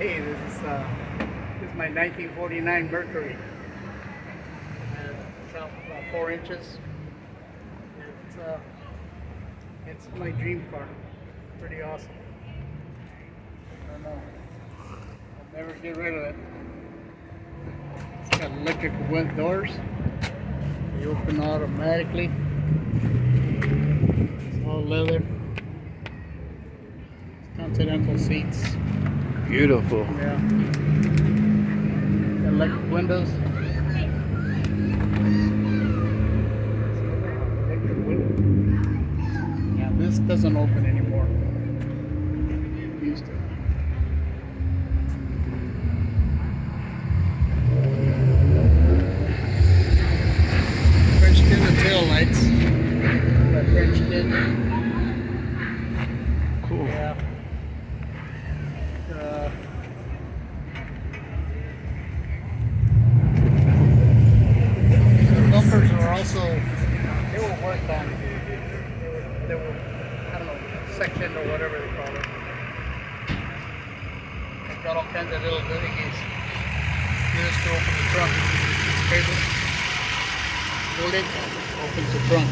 Hey, this is my 1949 Mercury. It's out about 4 inches. It's my dream car. Pretty awesome. I don't know. I'll never get rid of it. It's got electric doors. They open automatically. It's all leather. Continental seats. Beautiful. Yeah. Electric windows. Electric window. Yeah, this doesn't open anymore. It used to. French tint the tail lights. That French tint. Cool. Yeah. The bumpers are also, they were worked on. They were, I don't know, sectioned or whatever they call it. They've got all kinds of little goodies. This to open the trunk. Cable. Hold it, opens the trunk.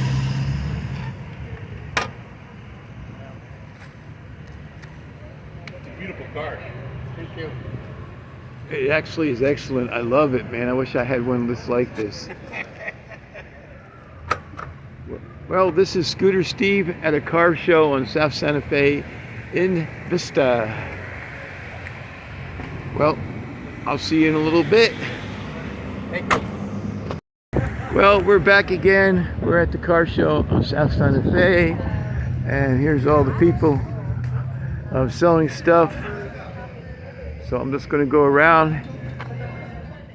It's a beautiful car. Thank you. It actually is excellent. I love it, man. I wish I had one that's like this. Well, this is Scooter Steve at a car show on South Santa Fe in Vista. Well, I'll see you in a little bit. Thank you. Well, we're back again. We're at the car show on South Santa Fe, and here's all the people selling stuff. So I'm just going to go around.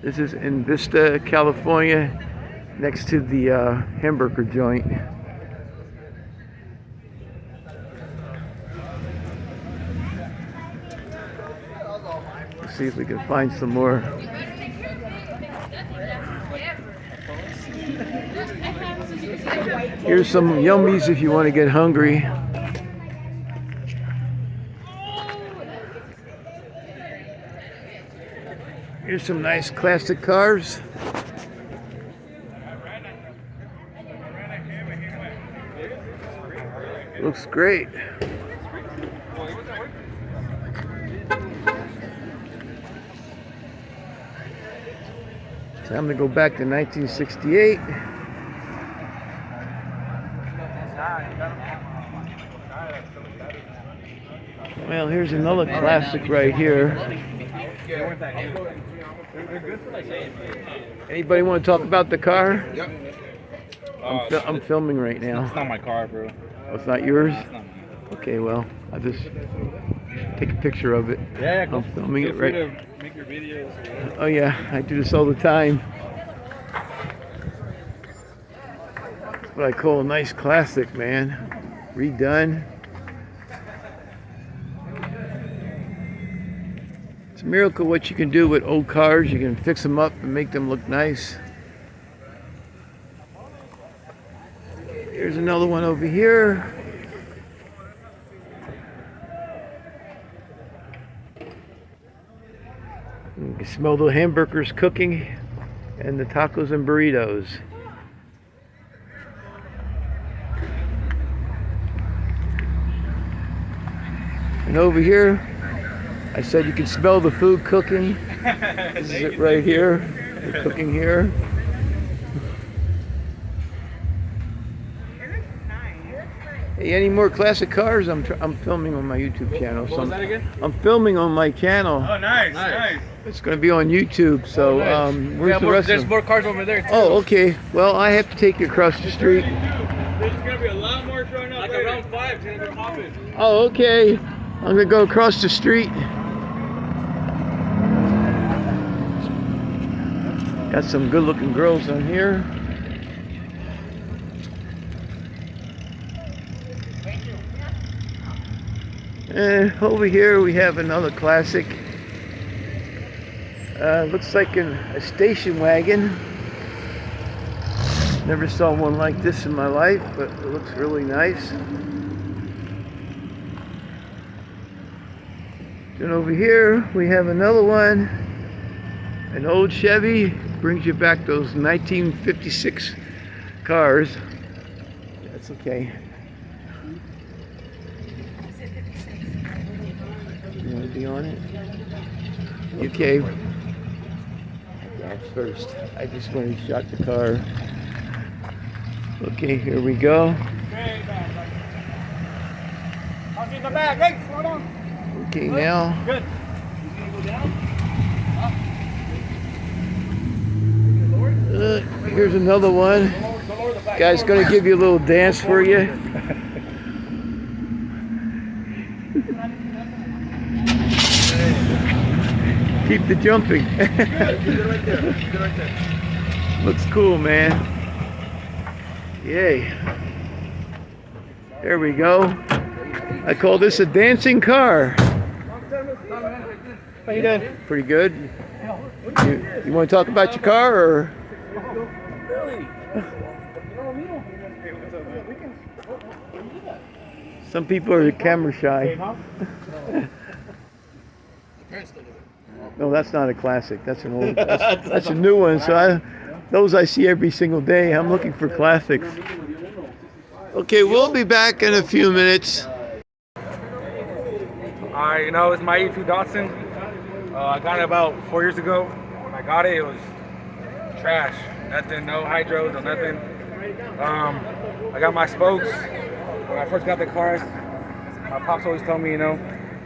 This is in Vista, California, next to the hamburger joint. Let's see if we can find some more. Here's some yummies if you want to get hungry. Here's some nice classic cars. Looks great. Time to go back to 1968. Well, here's another classic right here. Anybody want to talk about the car? Yep. I'm filming right now. It's not my car, bro. Oh, it's not yours? It's not mine. Okay, well, I'll just take a picture of it. Yeah, I'm filming it right. to make your videos. Oh yeah, I do this all the time. It's what I call a nice classic, man. Redone. It's a miracle what you can do with old cars. You can fix them up and make them look nice. Here's another one over here. You can smell the hamburgers cooking and the tacos and burritos. And over here, I said you can smell the food cooking. This is it right here. They're cooking here. Hey, any more classic cars? I'm filming on my YouTube channel. What was that again? I'm filming on my channel. Oh, nice. It's going to be on YouTube. So where's the rest There's of them? more cars over there, too. Oh, okay. Well, I have to take you across the street. There's going to be a lot more showing up. Like around 5, it's going to be popping. Oh, okay. I'm going to go across the street. Got some good looking girls on here. And over here we have another classic. Looks like a station wagon. Never saw one like this in my life, but it looks really nice. And over here we have another one, an old Chevy. Brings you back those 1956 cars. That's okay. You want to be on it? Okay. That's first. I just went and shot the car. Okay, here we go. I'll see the back. Hey, slow down. Okay, now. Good. You gonna go down? Here's another one. Guy's gonna give you a little dance for you. Keep the jumping. Looks cool, man. Yay. There we go. I call this a dancing car. How you doing? Pretty good. You want to talk about your car, or? Some people are camera shy. No, that's not a classic. That's an old. That's a new one. So those I see every single day. I'm looking for classics. Okay, we'll be back in a few minutes. You know, it's my 82 Datsun. I got it about 4 years ago. When I got it, it was trash. Nothing, no hydros, no nothing. I got my spokes. When I first got the car, my pops always told me, you know,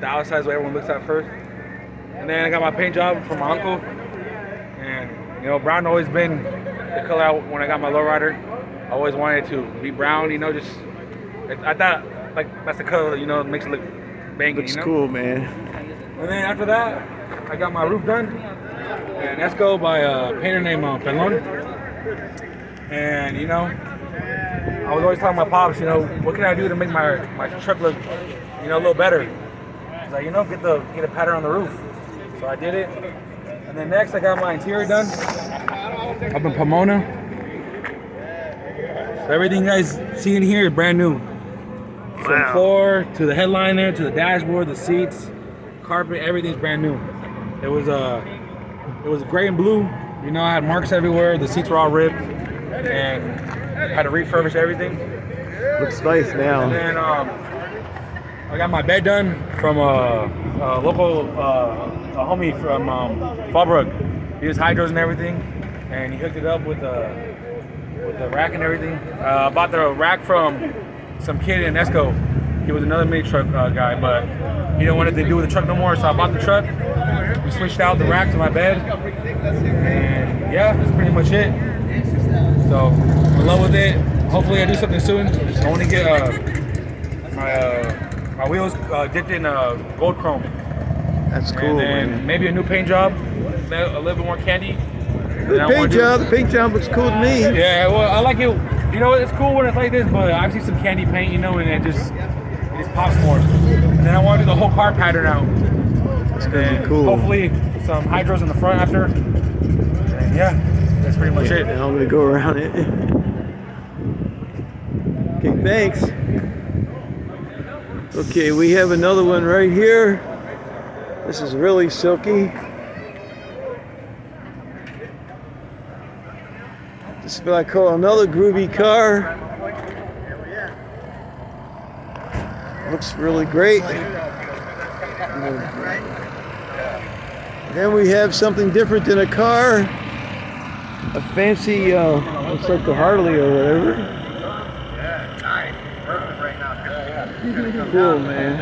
the outside is what everyone looks at first. And then I got my paint job from my uncle. And, you know, brown always been the color when I got my lowrider. I always wanted to be brown, you know, just, I thought, like, that's the color, you know, makes it look banging, Looks you know? cool, man. And then after that, I got my roof done. And that's go by a painter named Pelon. And, you know, I was always telling my pops, you know, what can I do to make my truck look, you know, a little better? He's like, you know, get a pattern on the roof. So I did it. And then next, I got my interior done up in Pomona. So everything you guys see in here is brand new. From floor to the headliner to the dashboard, the seats, carpet, everything's brand new. It was gray and blue. You know, I had marks everywhere. The seats were all ripped, and I had to refurbish everything. Looks nice now. And then I got my bed done from a local homie from Fallbrook. He has hydros and everything, and he hooked it up with the rack and everything. I bought the rack from some kid in Esco. He was another mini truck guy, but he didn't want anything to do with the truck no more, so I bought the truck. We switched out the rack to my bed, and yeah, that's pretty much it. So I'm in love with it. Hopefully I do something soon. I want to get my wheels dipped in gold chrome. That's cool, and man. maybe a new paint job, a little bit more candy. The paint job looks cool to me. Yeah, well, I like it. You know, it's cool when it's like this, but I've seen some candy paint, you know, and it just pops more. And then I want to do the whole car pattern out. That's gonna be cool. Hopefully some hydros in the front after. And yeah, that's pretty much it. Now I'm gonna go around it. Okay, thanks. Okay, we have another one right here. This is really silky. This is what I call another groovy car. Looks really great. Then we have something different than a car. A fancy, looks like the Harley or whatever. Cool, man.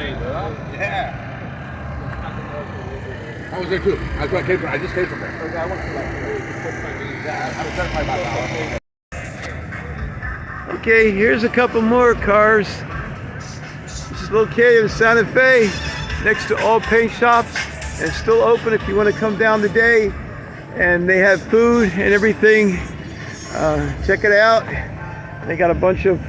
I was there too. I just came from there. Okay, here's a couple more cars. This is located in Santa Fe, next to all paint shops, and still open if you want to come down today. And they have food and everything. Check it out. They got a bunch of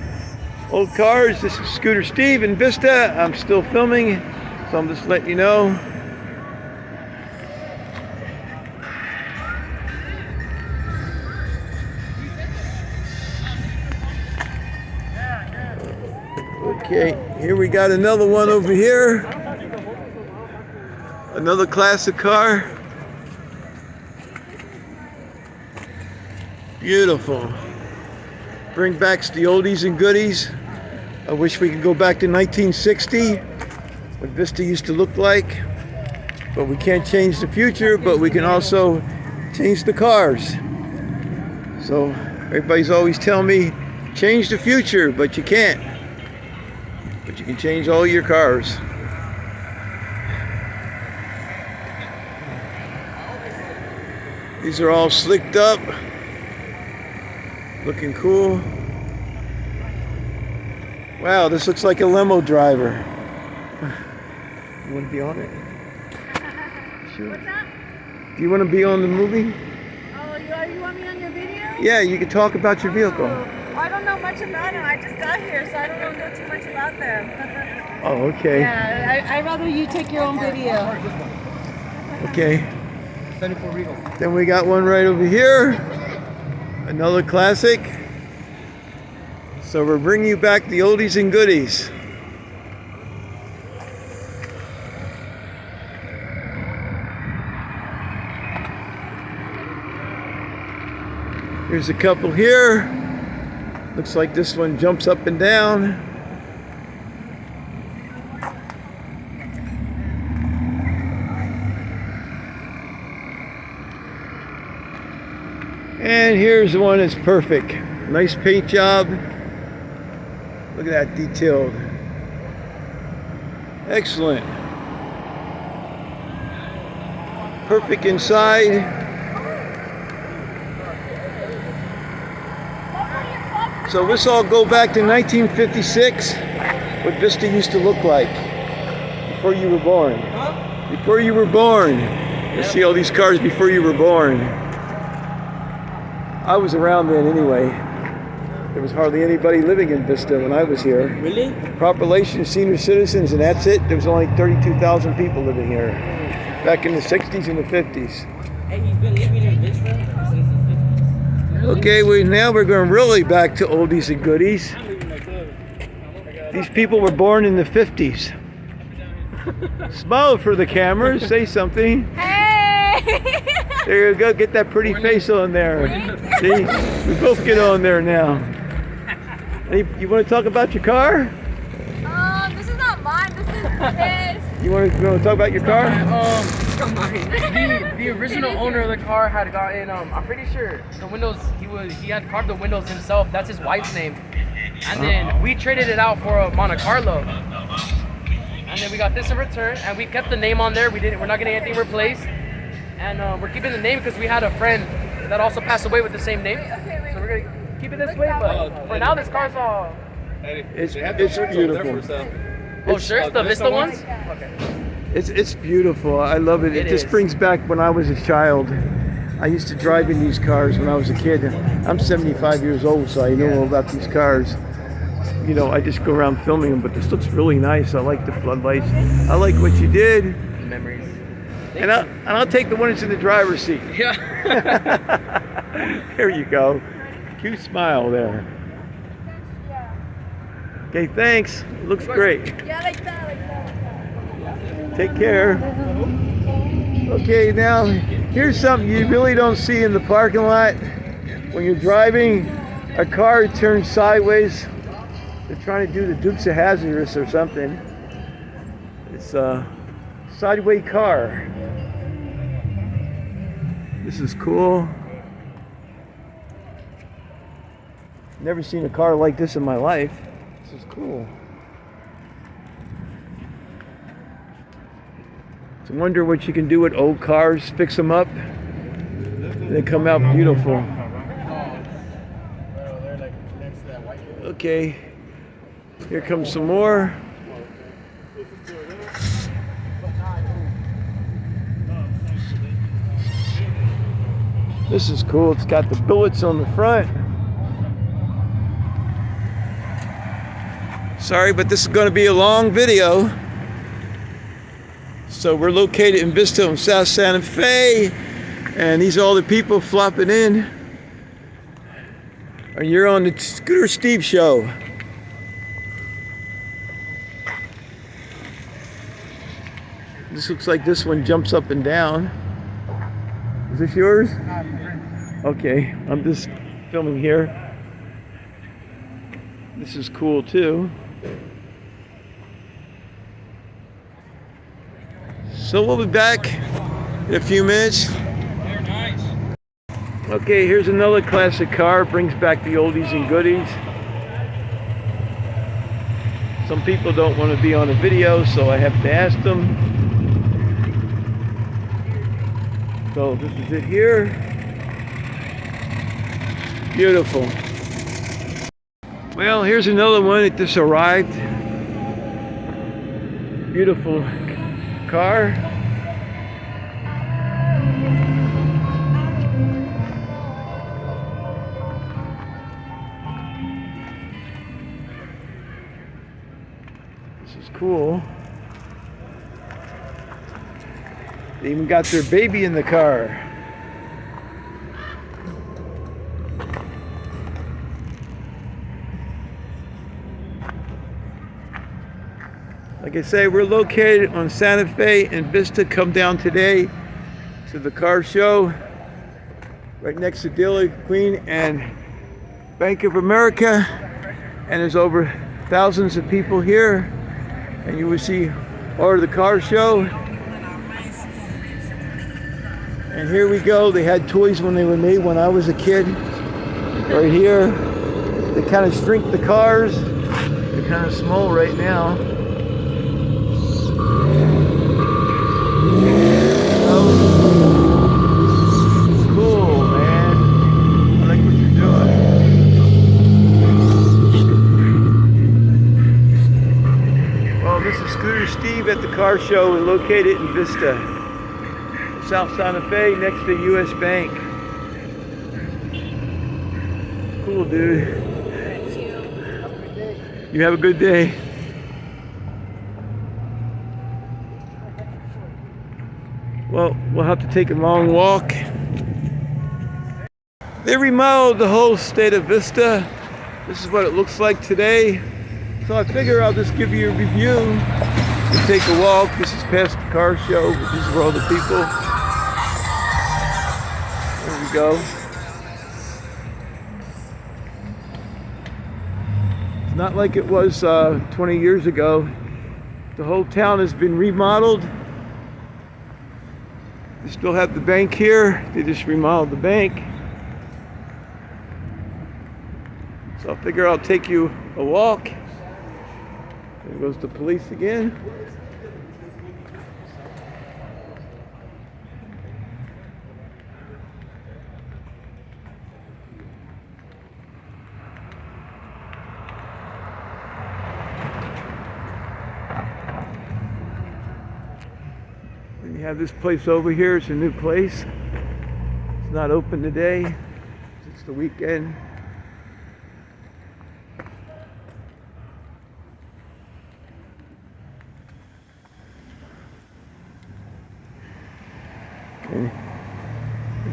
old cars. This is Scooter Steve in Vista. I'm still filming, so I'm just letting you know. Okay, here we got another one over here. Another classic car. Beautiful. Bring back the oldies and goodies. I wish we could go back to 1960, what Vista used to look like. But we can't change the future, but we can also change the cars. So everybody's always telling me, change the future, but you can't. But you can change all your cars. These are all slicked up, looking cool. Wow, this looks like a limo driver. You want to be on it? Sure. What's that? Do you want to be on the movie? Oh, you want me on your video? Yeah, you can talk about your vehicle. I don't know much about them. I just got here, so I don't know too much about them. Oh, okay. Yeah, I'd rather you take your own video. Okay. Then we got one right over here. Another classic. So we're bringing you back the oldies and goodies. Here's a couple here. Looks like this one jumps up and down. And here's one that's perfect. Nice paint job. Look at that, detailed. Excellent. Perfect inside. So this all go back to 1956, what Vista used to look like before you were born. Before you were born. You see all these cars before you were born. I was around then anyway. There was hardly anybody living in Vista when I was here. Really? Population, senior citizens, and that's it. There was only 32,000 people living here back in the 60s and the 50s. Hey, he's been living in Vista since the 50s. Okay, now we're going really back to oldies and goodies. These people were born in the 50s. Smile for the camera, say something. Hey! There you go, get that pretty face on there. See, we both get on there now. Hey, you want to talk about your car? This is not mine, this is his. You want to talk about your car? The original owner of the car had gotten I'm pretty sure the windows he had carved the windows himself. That's his wife's name. And then we traded it out for a Monte Carlo. And then we got this in return, and we kept the name on there. We're not getting anything replaced, and we're keeping the name because we had a friend that also passed away with the same name. So we're gonna keep it this way. But for now, this car's all. It's beautiful. Oh, sure, it's the Vista ones. Okay. It's beautiful. I love it. It just brings back when I was a child. I used to drive in these cars when I was a kid. I'm 75 years old, so I know all about these cars. You know, I just go around filming them, but this looks really nice. I like the floodlights. I like what you did. Memories. And I'll take the one that's in the driver's seat. Yeah. There you go. Cute smile there. Okay, thanks. Looks great. Yeah, like that. Take care. Okay, now here's something you really don't see in the parking lot. When you're driving, a car turns sideways. They're trying to do the Dukes of Hazzard or something. It's a sideways car. This is cool. Never seen a car like this in my life. This is cool. I wonder what you can do with old cars, fix them up. They come out beautiful. Okay, here comes some more. This is cool. It's got the bullets on the front. Sorry, but this is going to be a long video. So we're located in Vista in South Santa Fe, and these are all the people flopping in. And you're on the Scooter Steve Show. This This looks like this one jumps up and down. Is this yours? Okay, I'm just filming here. This is cool too. So we'll be back in a few minutes. Okay, here's another classic car. Brings back the oldies and goodies. Some people don't want to be on a video, so I have to ask them. So this is it here. Beautiful. Well, here's another one that just arrived. Beautiful car. This is cool. They even got their baby in the car. Like I say, we're located on Santa Fe and Vista. Come down today to the car show right next to Dairy Queen and Bank of America. And there's over thousands of people here. And you will see all of the car show. And here we go. They had toys when they were made when I was a kid. Right here. They kind of shrink the cars. They're kind of small right now. Cool, man. I like what you're doing. Well, this is Scooter Steve at the car show and located in Vista, South Santa Fe, next to US Bank. Cool, dude. You have a good day. Well, we'll have to take a long walk. They remodeled the whole state of Vista. This is what it looks like today. So I figure I'll just give you a review. We'll take a walk. This is past the car show. This is where all the people. There we go. It's not like it was 20 years ago. The whole town has been remodeled. They still have the bank here. They just remodeled the bank. So I figure I'll take you a walk. There goes the police again. You have this place over here. It's a new place. It's not open today. It's the weekend.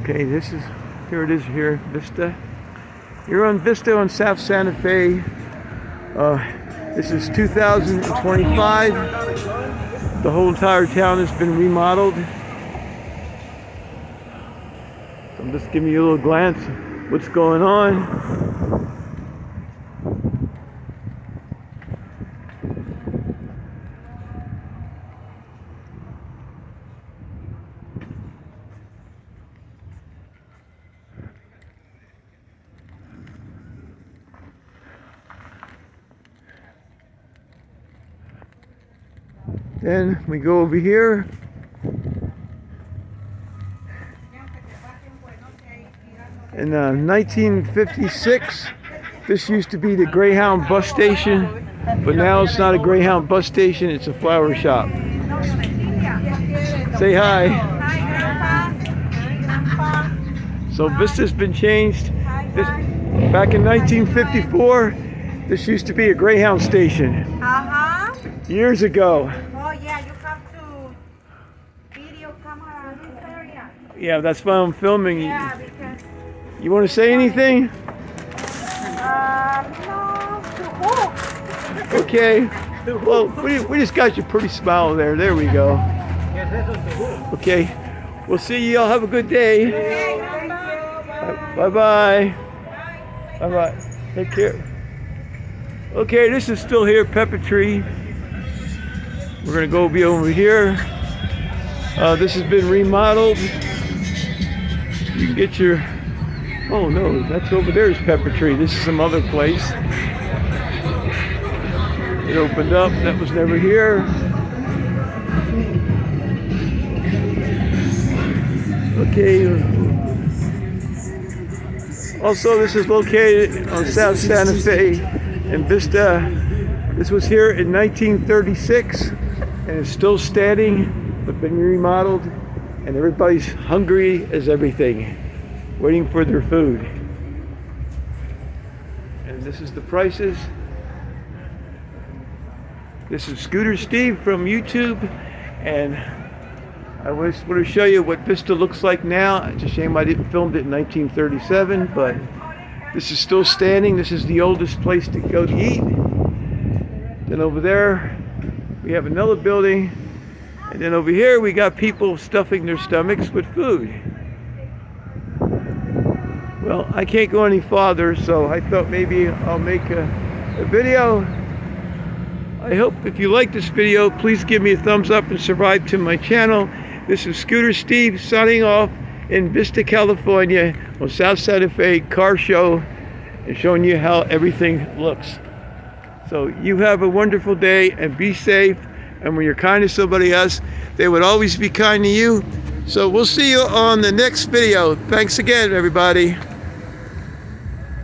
Okay, this is, here it is here, Vista. You're on Vista on South Santa Fe. This is 2025. The whole entire town has been remodeled. So I'm just giving you a little glance at what's going on. Then we go over here. In 1956, this used to be the Greyhound bus station, but now it's not a Greyhound bus station, it's a flower shop. Say hi. Hi, Grandpa. So Vista's been changed. Back in 1954, this used to be a Greyhound station. Years ago. Oh yeah, you have to video camera this area. Yeah, that's why I'm filming. Yeah, because You want to say anything? no. Oh. Okay. Well, we just got your pretty smile there. There we go. Okay. We'll see you. Y'all have a good day. Bye-bye. Bye-bye. Take care. Okay, this is still here, Pepper Tree. We're gonna go be over here. This has been remodeled. You can get your, oh no, that's over there is Pepper Tree. This is some other place. It opened up, that was never here. Okay. Also, this is located on South Santa Fe in Vista. This was here in 1936 and it's still standing, but been remodeled, and everybody's hungry as everything, waiting for their food. And this is the prices. This is Scooter Steve from YouTube, and I just want to show you what Vista looks like now. It's a shame I didn't film it in 1937, but this is still standing. This is the oldest place to go to eat. Then over there, we have another building. And then over here, we got people stuffing their stomachs with food. Well, I can't go any farther, so I thought maybe I'll make a video. I hope if you like this video, please give me a thumbs up and subscribe to my channel. This is Scooter Steve signing off in Vista, California on South Santa Fe Car Show and showing you how everything looks. So you have a wonderful day and be safe. And when you're kind to somebody else, they would always be kind to you. So we'll see you on the next video. Thanks again, everybody.